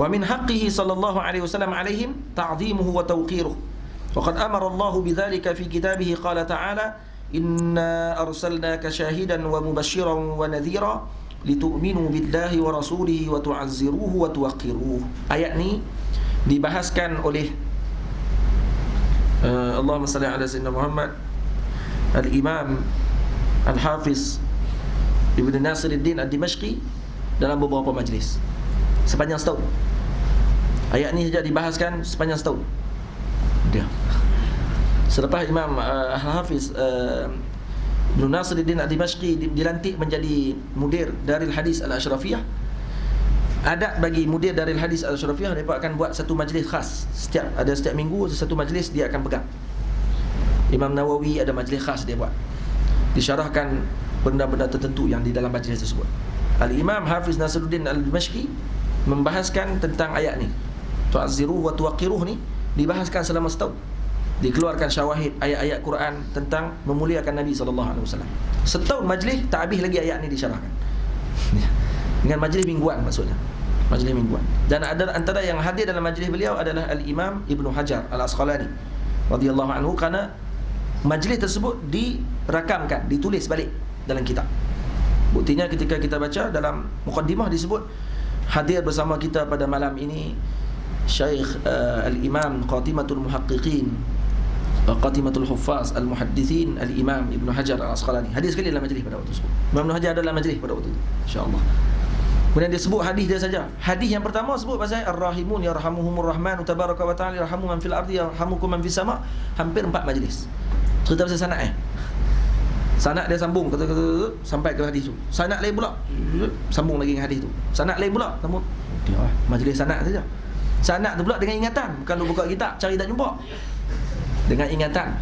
Wa min haqqihi sallallahu alaihi wasallam alaihim ta'dhimuhu wa tawqiruhu. Waqad amara Allah bidzalika fi kitabih qala ta'ala inna arsalnaka syahidan wa mubasysyiran wa nadhira litu'minu billahi wa rasulihi wa tu'azziruhu wa tuwaqqiruhu. Ayat ni dibahaskan oleh Allahumma salli ala sayyidina Muhammad Al-Imam Al-Hafiz Ibn Nasiruddin Ad-Dimashqi dalam beberapa majlis sepanjang setahun. Ayat ni saja dibahaskan sepanjang setahun. Dia. Selepas Imam Al-Hafiz Ibn Nasiruddin Ad-Dimashqi dilantik menjadi mudir Darul Hadis Al-Ashrafiyah, adat bagi mudir Darul Hadis Al-Ashrafiyah, mereka akan buat satu majlis khas. Setiap minggu satu majlis dia akan pegang. Imam Nawawi ada majlis khas dia buat, disyarahkan benda-benda tertentu yang di dalam majlis tersebut. Al-Imam Hafiz Nasiruddin Al-Dimashqi membahaskan tentang ayat ni, tu'azziruhu wa tuwaqqiruhu ni, dibahaskan selama setahun. Dikeluarkan syawahid ayat-ayat Quran tentang memuliakan Nabi sallallahu alaihi wasallam. Setahun majlis tak habis lagi ayat ni disyarahkan. Dengan majlis mingguan maksudnya. Majlis mingguan. Dan ada antara yang hadir dalam majlis beliau adalah Al-Imam Ibnu Hajar Al-Asqalani radhiyallahu anhu, kerana majlis tersebut dirakamkan, ditulis balik dalam kitab. Buktinya ketika kita baca dalam muqaddimah disebut hadir bersama kita pada malam ini Syekh Al-Imam Qatimatul Muhaqqiqin, Qatimatul Huffaz Al-Muhaddithin Al-Imam Ibn Hajar Al-Asqalani. Hadir sekali dalam majlis pada waktu tersebut. Imam Ibn Hajar adalah majlis pada waktu itu, insya-Allah. Kemudian dia sebut hadis dia saja. Hadis yang pertama sebut pasal Ar-Rahimun yarhamuhumur Rahman tabaraka wa ta'ala yarhamu man fil ardi yarhamukum man fis sama'. Hampir 4 majlis. Cerita pasal sanad sanad dia sambung kata sampai ke hadis tu. Sanad lain pula sambung lagi dengan hadis tu. Sanad lain pula sambung. Dia majlis sanad saja. Sanad tu pula dengan ingatan, bukan lu buka kitab cari tak jumpa. Dengan ingatan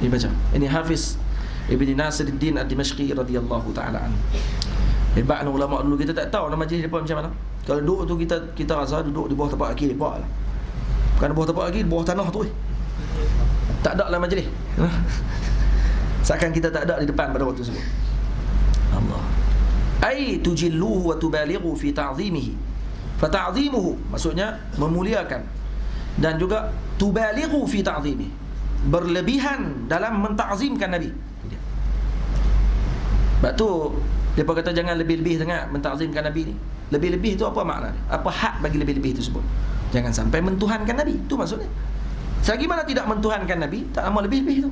dia baca. Ini Hafiz Ibn Nasiruddin Ad-Dimashqi radhiyallahu taala anhu. Hebatnya ulama dulu, kita tak tahu nama majlis depa macam mana. Kalau duduk tu kita rasa duduk di bawah tapak kaki depa lah. Bukan bawah tapak kaki, bawah tanah tu. Tak ada lah majlis. Seakan kita tak ada di depan pada waktu tersebut. Allah. Ai tujilluhu wa tubalighu fi ta'zimihi. Fa ta'zimuhu maksudnya memuliakan, dan juga tubalighu fi ta'zimihi, berlebihan dalam mentakzimkan Nabi. Sebab tu depa kata jangan lebih-lebih sangat mentakzimkan Nabi ni. Lebih-lebih tu apa makna dia? Apa hak bagi lebih-lebih tersebut? Jangan sampai mentuhankan Nabi. Itu maksudnya. Selagi mana tidak mentuhankan Nabi, tak amal lebih-lebih tu.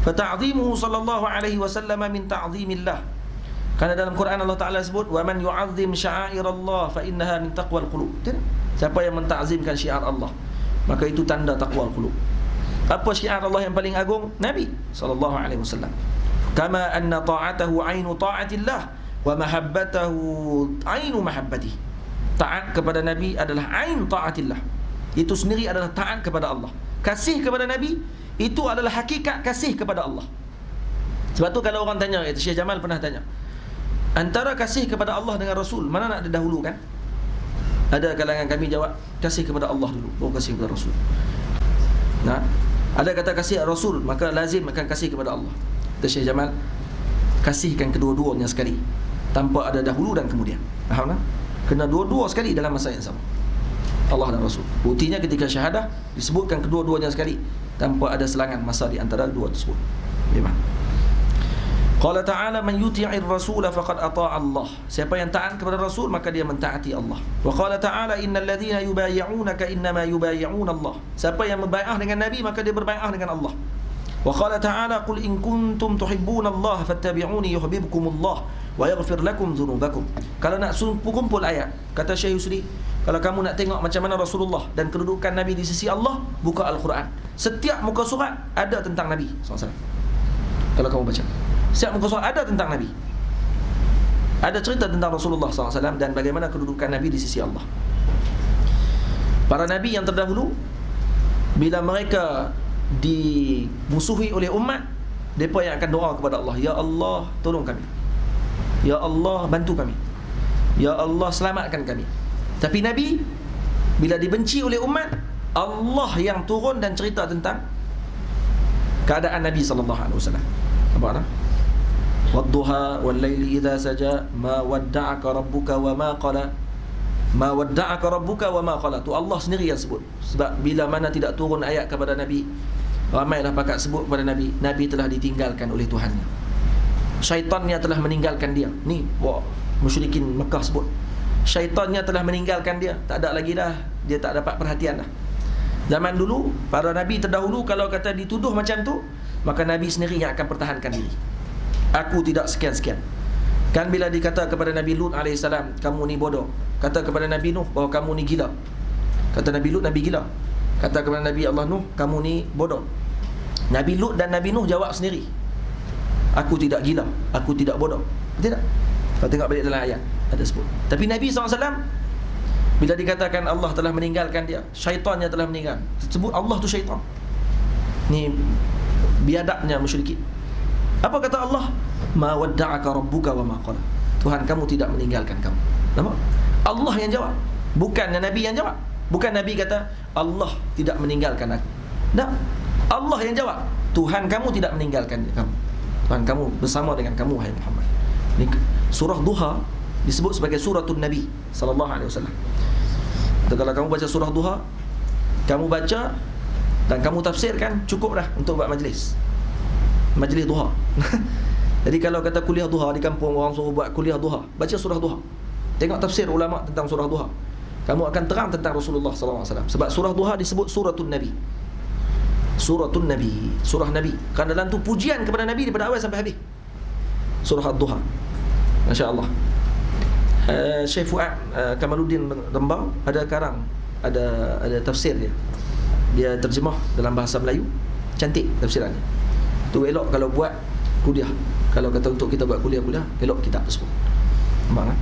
Fata'zimuhu sallallahu alaihi wasallam min ta'zimillah. Karena dalam Quran Allah Taala sebut wa man yu'azzim sya'airallah fa innaha min taqwal qulub. Siapa yang mentakzimkan syiar Allah, maka itu tanda taqwal qulub. Apa syiar Allah yang paling agung? Nabi sallallahu alaihi wasallam. Kama anna ta'atahu 'ainu ta'atillah wa mahabbatahu 'ainu mahabbatihi. Taat kepada Nabi adalah 'ain ta'atillah. Itu sendiri adalah taat kepada Allah. Kasih kepada Nabi itu adalah hakikat kasih kepada Allah. Sebab tu kalau orang tanya, Syekh Jamal pernah tanya, antara kasih kepada Allah dengan Rasul, mana nak didahulukan? Ada kalangan kami jawab, kasih kepada Allah dulu, baru kasih kepada Rasul. Nah, ada kata kasih Rasul, maka lazim akan kasih kepada Allah. Kata Syekh Jamal, kasihkan kedua-duanya sekali, tanpa ada dahulu dan kemudian. Faham tak? Kena dua-dua sekali dalam masa yang sama, Allah dan Rasul. Buktinya ketika syahadah disebutkan kedua-duanya sekali, tanpa ada selangan masa di antara dua tersebut. Memang. Qala ta'ala man yuti'ir rasul faqad ata'a Allah. Siapa yang taat kepada Rasul maka dia mentaati Allah. Wa qala ta'ala innal ladzina yubayyi'unaka innama yubayyi'una Allah. Siapa yang membai'ah dengan Nabi maka dia berbai'ah dengan Allah. Wa qala ta'ala qul in kuntum tuhibbuna Allah fattabi'uni yuhibbukumullah wa yaghfir lakum dhunubakum. Kalau nak kumpul ayat, kata Syekh Yusri, kalau kamu nak tengok macam mana Rasulullah dan kedudukan Nabi di sisi Allah, buka Al-Quran. Setiap muka surat ada tentang Nabi SAW. Kalau kamu baca, setiap muka surat ada tentang Nabi. Ada cerita tentang Rasulullah SAW dan bagaimana kedudukan Nabi di sisi Allah. Para Nabi yang terdahulu, bila mereka dimusuhi oleh umat, mereka yang akan doa kepada Allah, ya Allah tolong kami, ya Allah bantu kami, ya Allah selamatkan kami. Tapi Nabi bila dibenci oleh umat, Allah yang turun dan cerita tentang keadaan Nabi sallallahu alaihi wasallam. Apa makna? Wadduha wal laili idza saja ma wadda'aka rabbuka wa ma qala. Ma wadda'aka rabbuka wa ma qala. Tu Allah sendiri yang sebut. Sebab bila mana tidak turun ayat kepada Nabi, ramailah pakat sebut kepada Nabi, Nabi telah ditinggalkan oleh Tuhannya. Syaitannya telah meninggalkan dia. Ni musyrikin Mekah sebut. Syaitannya telah meninggalkan dia. Tak ada lagi dah. Dia tak dapat perhatian dah. Zaman dulu, para Nabi terdahulu kalau kata dituduh macam tu, maka Nabi sendiri yang akan pertahankan diri. Aku tidak sekian-sekian. Kan bila dikata kepada Nabi Lut AS, kamu ni bodoh. Kata kepada Nabi Nuh bahawa kamu ni gila. Kata Nabi Lut, Nabi gila. Kata kepada Nabi Allah Nuh, kamu ni bodoh. Nabi Lut dan Nabi Nuh jawab sendiri, aku tidak gila, aku tidak bodoh. Betul tak? Kalau tengok balik dalam ayat ada sebut. Tapi Nabi SAW, bila dikatakan Allah telah meninggalkan dia, syaitannya telah meninggal, sebut Allah tu syaitan. Ni biadabnya musyrikin. Apa kata Allah? Ma wadda'aka rabbuka wa ma qala. Tuhan kamu tidak meninggalkan kamu. Nampak? Allah yang jawab, bukannya Nabi yang jawab. Bukan Nabi kata Allah tidak meninggalkan aku. Tak. Allah yang jawab, Tuhan kamu tidak meninggalkan kamu. Tuhan kamu bersama dengan kamu, wahai Muhammad. Ini surah Duha disebut sebagai suratul Nabi sallallahu alaihi wasallam. Kalau kamu baca surah Duha, kamu baca dan kamu tafsirkan, cukup dah untuk buat majlis duha. Jadi kalau kata kuliah duha di kampung, orang suruh buat kuliah duha, baca surah Duha. Tengok tafsir ulama tentang surah Duha. Kamu akan terang tentang Rasulullah SAW. Sebab surah Duha disebut suratul Nabi. Suratul Nabi, surah Nabi. Kerana dalam tu pujian kepada Nabi daripada awal sampai habis. Surah Duha. Masya-Allah. Syekh Fuad Kamaluddin Rembang ada karang, ada tafsir dia. Dia terjemah dalam bahasa Melayu. Cantik tafsirannya. Tu elok kalau buat kuliah. Kalau kata untuk kita buat kuliah, elok kita tersebut. Nampak kan?